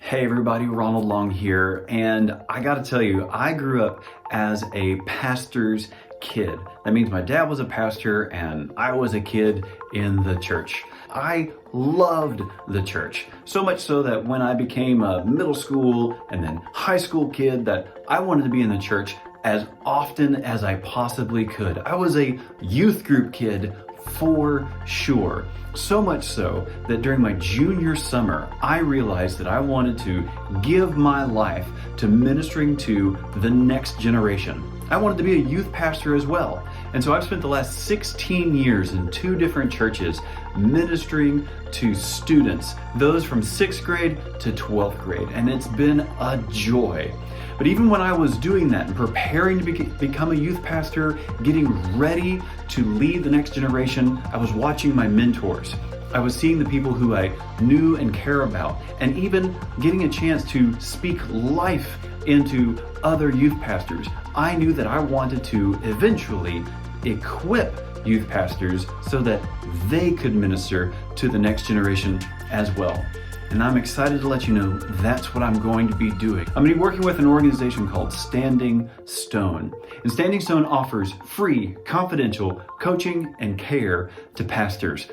Hey everybody, Ronald Long here, and I gotta tell you, I grew up as a pastor's kid. That means my dad was a pastor and I was a kid in the church. I loved the church, so much so that when I became a middle school and then high school kid, that I wanted to be in the church as often as I possibly could. I was a youth group kid for sure. So much so that during my junior summer, I realized that I wanted to give my life to ministering to the next generation. I wanted to be a youth pastor as well. And so I've spent the last 16 years in 2 different churches ministering to students, those from 6th grade to 12th grade. And it's been a joy. But even when I was doing that and preparing to become a youth pastor, getting ready to lead the next generation, I was watching my mentors. I was seeing the people who I knew and care about, and even getting a chance to speak life into other youth pastors. I knew that I wanted to eventually equip youth pastors so that they could minister to the next generation as well. And I'm excited to let you know that's what I'm going to be doing. I'm going to be working with an organization called Standing Stone. And Standing Stone offers free, confidential coaching and care to pastors.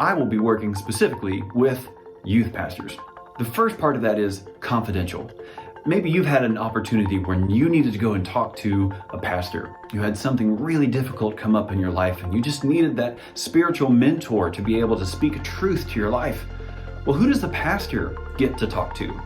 I will be working specifically with youth pastors. The first part of that is confidential. Maybe you've had an opportunity when you needed to go and talk to a pastor. You had something really difficult come up in your life and you just needed that spiritual mentor to be able to speak truth to your life. Well, who does the pastor get to talk to?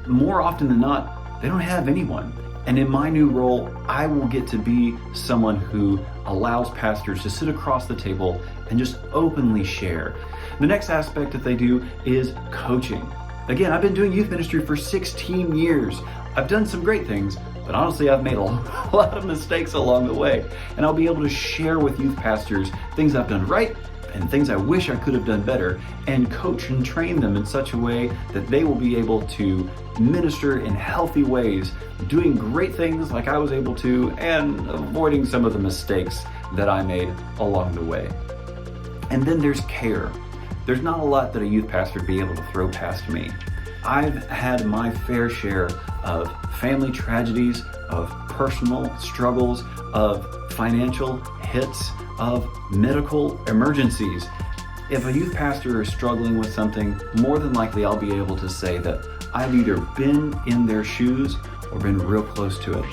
More often than not, they don't have anyone. And in my new role, I will get to be someone who allows pastors to sit across the table and just openly share. The next aspect that they do is coaching. Again, I've been doing youth ministry for 16 years. I've done some great things, but honestly, I've made a lot of mistakes along the way. And I'll be able to share with youth pastors things I've done right and things I wish I could have done better, and coach and train them in such a way that they will be able to minister in healthy ways, doing great things like I was able to, and avoiding some of the mistakes that I made along the way. And then there's care. There's not a lot that a youth pastor would be able to throw past me. I've had my fair share of family tragedies, of personal struggles, of financial hits, of medical emergencies. If a youth pastor is struggling with something, more than likely I'll be able to say that I've either been in their shoes or been real close to it.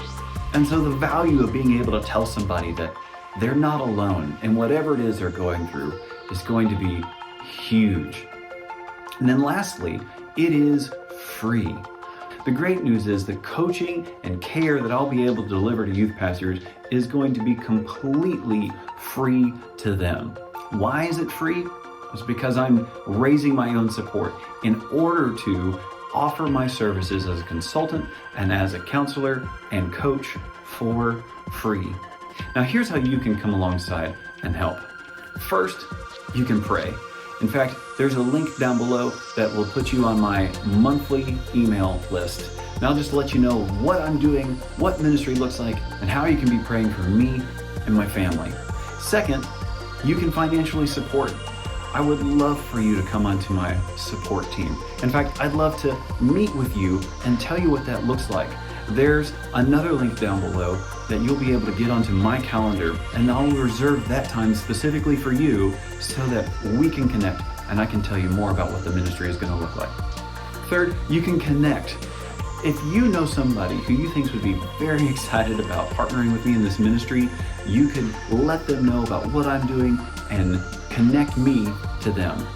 And so the value of being able to tell somebody that they're not alone and whatever it is they're going through is going to be huge. And then lastly, it is free. The great news is that coaching and care that I'll be able to deliver to youth pastors is going to be completely free to them. Why is it free? It's because I'm raising my own support in order to offer my services as a consultant and as a counselor and coach for free. Now here's how you can come alongside and help. First, you can pray. In fact, there's a link down below that will put you on my monthly email list. And I'll just let you know what I'm doing, what ministry looks like, and how you can be praying for me and my family. Second, you can financially support. I would love for you to come onto my support team. In fact, I'd love to meet with you and tell you what that looks like. There's another link down below that you'll be able to get onto my calendar, and I'll reserve that time specifically for you so that we can connect and I can tell you more about what the ministry is going to look like. Third, you can connect. If you know somebody who you think would be very excited about partnering with me in this ministry, you could let them know about what I'm doing and connect me to them.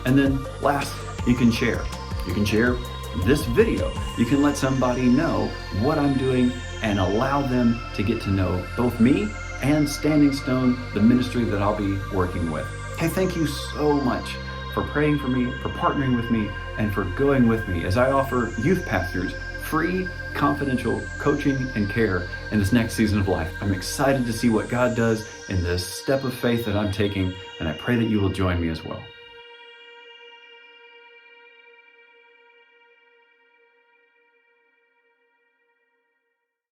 And then last, you can share. You can share this video. You can let somebody know what I'm doing and allow them to get to know both me and Standing Stone, the ministry that I'll be working with. Hey, thank you so much for praying for me, for partnering with me, and for going with me as I offer youth pastors free, confidential coaching and care in this next season of life. I'm excited to see what God does in this step of faith that I'm taking, and I pray that you will join me as well.